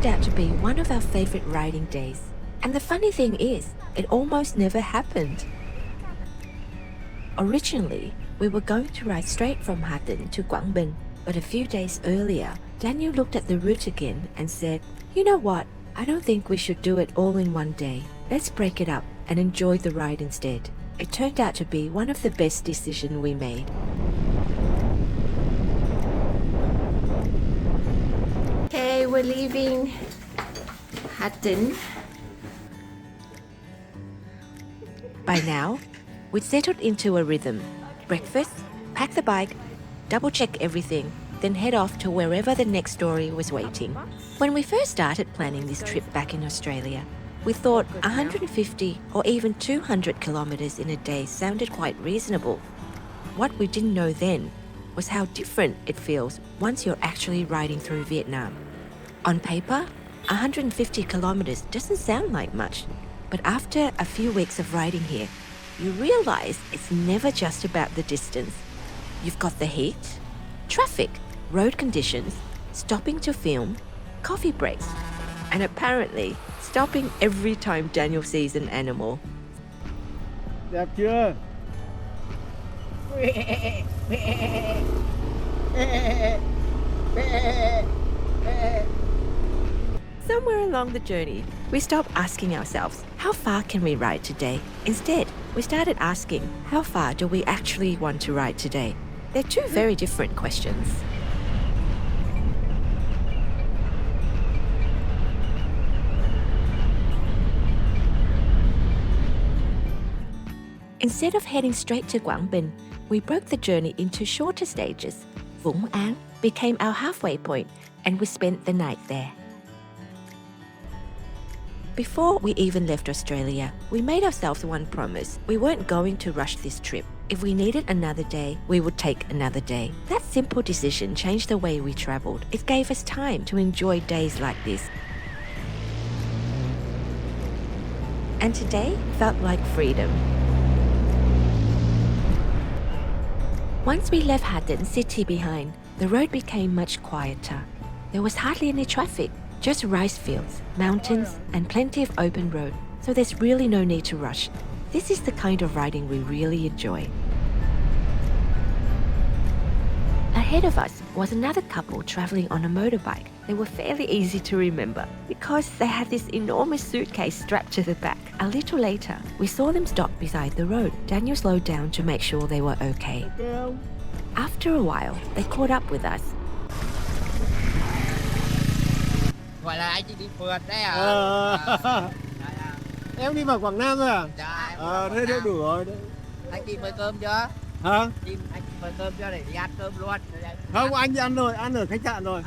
turned out to be one of our favorite riding days. And the funny thing is, it almost never happened. Originally, we were going to ride straight from Hà Tĩnh to Quảng Bình, but a few days earlier, Daniel looked at the route again and said, "You know what? I don't think we should do it all in one day. Let's break it up and enjoy the ride instead." It turned out to be one of the best decisions we made. Okay, we're leaving Hà Tĩnh. By now, we'd settled into a rhythm. Breakfast, pack the bike, double-check everything, then head off to wherever the next story was waiting. When we first started planning this trip back in Australia, we thought 150 or even 200 kilometers in a day sounded quite reasonable. What we didn't know then was how different it feels once you're actually riding through Vietnam. On paper, 150 kilometers doesn't sound like much, but after a few weeks of riding here, you realize it's never just about the distance. You've got the heat, traffic, road conditions, stopping to film, coffee breaks, and apparently stopping every time Daniel sees an animal. Đẹp chưa? Somewhere along the journey, we stopped asking ourselves, how far can we ride today? Instead, we started asking, how far do we actually want to ride today? They're two very different questions. Instead of heading straight to Quảng Bình, we broke the journey into shorter stages. Vũng Áng became our halfway point, and we spent the night there. Before we even left Australia, we made ourselves one promise. We weren't going to rush this trip. If we needed another day, we would take another day. That simple decision changed the way we traveled. It gave us time to enjoy days like this. And today felt like freedom. Once we left Hà Tĩnh city behind, the road became much quieter. There was hardly any traffic, just rice fields, mountains, and plenty of open road, so there's really no need to rush. This is the kind of riding we really enjoy. Ahead of us was another couple traveling on a motorbike. They were fairly easy to remember because they had this enormous suitcase strapped to the back. A little later, we saw them stop beside the road. Daniel slowed down to make sure they were okay. After a while, they caught up with us. Gọi là anh chị đi phượt đấy à? Em đi vào Quảng Nam rồi à? Dạ em thế đủ rồi. Anh chị mời cơm chưa? Hả? Anh chị mời cơm cho để đi ăn cơm luôn. Không, anh đi ăn rồi, ăn ở khách sạn rồi.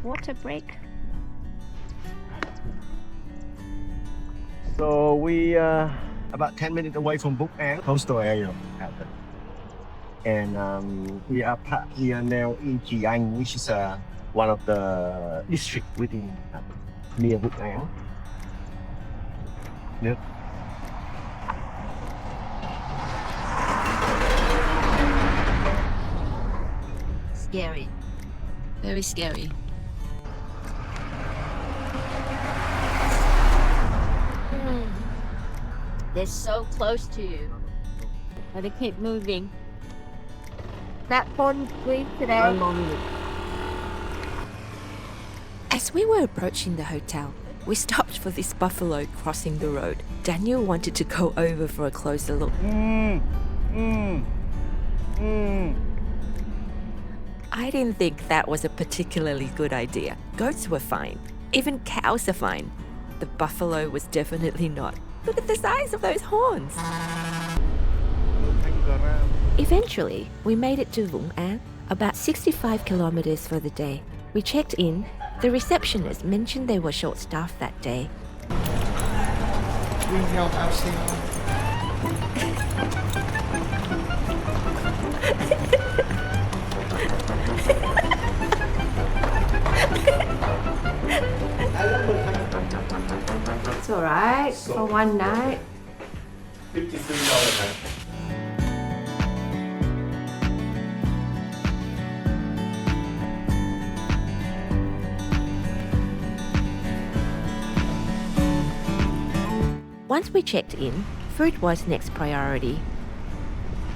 Water break. So we about 10 minutes away from Vũng Áng, coastal area. And we are now in Kỳ Anh, which is one of the districts within near Vũng Áng. Yep. Scary. Very scary. They're so close to you, but they keep moving. That one squid today. As we were approaching the hotel, we stopped for this buffalo crossing the road. Daniel wanted to go over for a closer look. I didn't think that was a particularly good idea. Goats were fine. Even cows are fine. The buffalo was definitely not. Look at the size of those horns. Eventually, we made it to Vũng Áng, about 65 kilometers for the day. We checked in. The receptionist mentioned they were short-staffed that day. It's all right. for one night. $53. Once we checked in, food was next priority.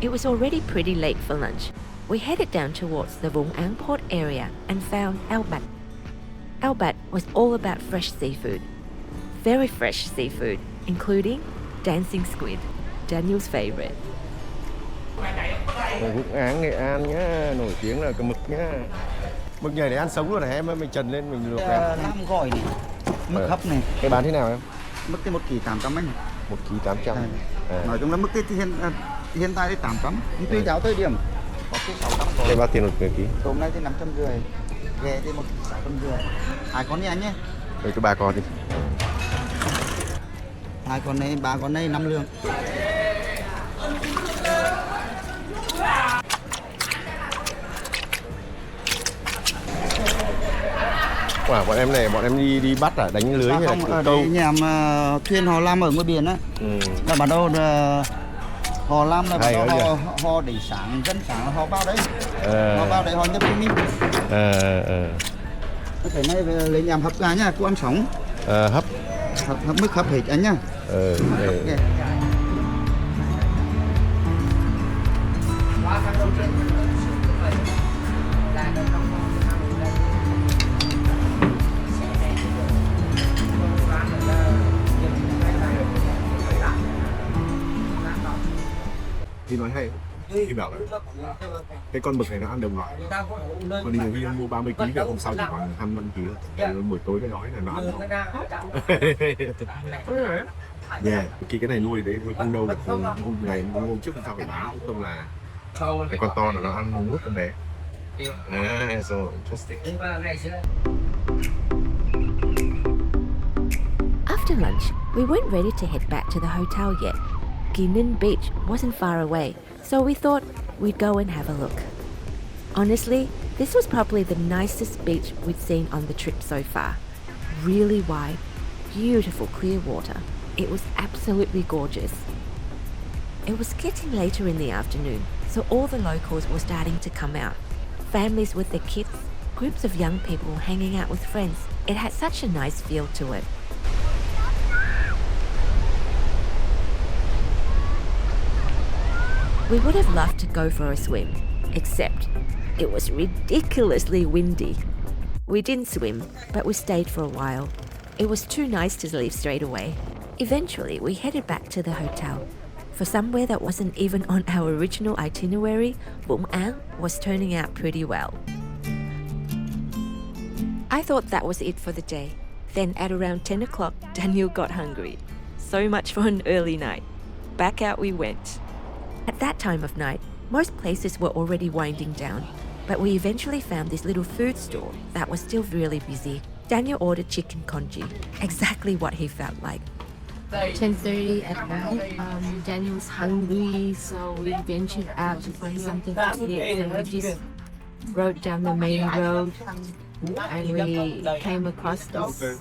It was already pretty late for lunch. We headed down towards the Vũng Áng port area and found Eo Bạch. Eo Bạch was all about fresh seafood. Very fresh seafood, including dancing squid, Daniel's favorite. Vũng Áng Nghệ An nhá, nổi tiếng là cái mực nhá. Mực nhảy để ăn sống luôn hả em? Mình trần lên mình luộc em. 5 gói này, mức hấp này. Cái bán thế nào em? Mức cái 1,8 kg ấy. 1,8 kg. Nói chung là mức cái hiện tại thì 800. Nhưng tùy giáo thời điểm. Có cái 600 rồi. Đây bao tiền một ký? Tôm này thì 550. Ghẹ thì 650. 2 con này anh nhé. Đây cho 3 con đi. 2 con này, 3 con này 5 lượng. Wow, bọn em đi bắt à, đánh lưới hay là câu? Nhà mà thuyền họ làm ở ngoài biển á. Là bắt đầu họ làm là bắt đầu họ để sáng, dân sáng là họ vào đấy. Họ vào đấy họ nhập cho mình. Cái này về lấy nhằm hấp gà nhá, cô ăn sống. Hấp Mức hấp hết anh nhá. Để... Thì nói hay thì bảo là cái con mực này nó ăn đồng loại, còn đi người mua 30 kg về hôm sau chỉ còn 25 kg, buổi tối cái đói là nó ăn không. Yeah, khi cái này nuôi đấy không đâu được hôm ngày hôm trước hôm sau phải bán, không là cái con to là nó ăn nuốt con bé. So interesting. After lunch, we weren't ready to head back to the hotel yet. Kỳ Ninh Beach wasn't far away, so we thought we'd go and have a look. Honestly, this was probably the nicest beach we'd seen on the trip so far. Really wide, beautiful clear water. It was absolutely gorgeous. It was getting later in the afternoon, so all the locals were starting to come out. Families with their kids, groups of young people hanging out with friends. It had such a nice feel to it. We would have loved to go for a swim, except it was ridiculously windy. We didn't swim, but we stayed for a while. It was too nice to leave straight away. Eventually, we headed back to the hotel. For somewhere that wasn't even on our original itinerary, Vũng Áng was turning out pretty well. I thought that was it for the day. Then at around 10 o'clock, Daniel got hungry. So much for an early night. Back out we went. At that time of night, most places were already winding down, but we eventually found this little food store that was still really busy. Daniel ordered chicken congee, exactly what he felt like. 10:30 at night. Daniel's hungry, so we ventured out to find something to eat, and we just rode down the main road, and we came across this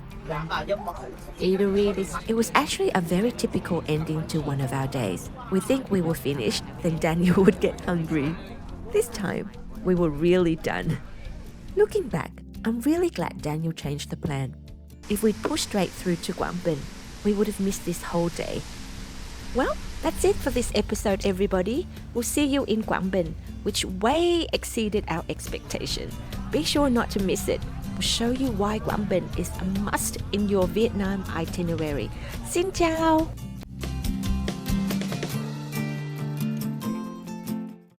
eatery. It was actually a very typical ending to one of our days. We think we were finished, then Daniel would get hungry. This time, we were really done. Looking back, I'm really glad Daniel changed the plan. If we'd pushed straight through to Quảng Bình, we would have missed this whole day. Well, that's it for this episode, everybody. We'll see you in Quảng Bình, which way exceeded our expectation. Be sure not to miss it. We'll show you why Quảng Bình is a must in your Vietnam itinerary. Xin chào!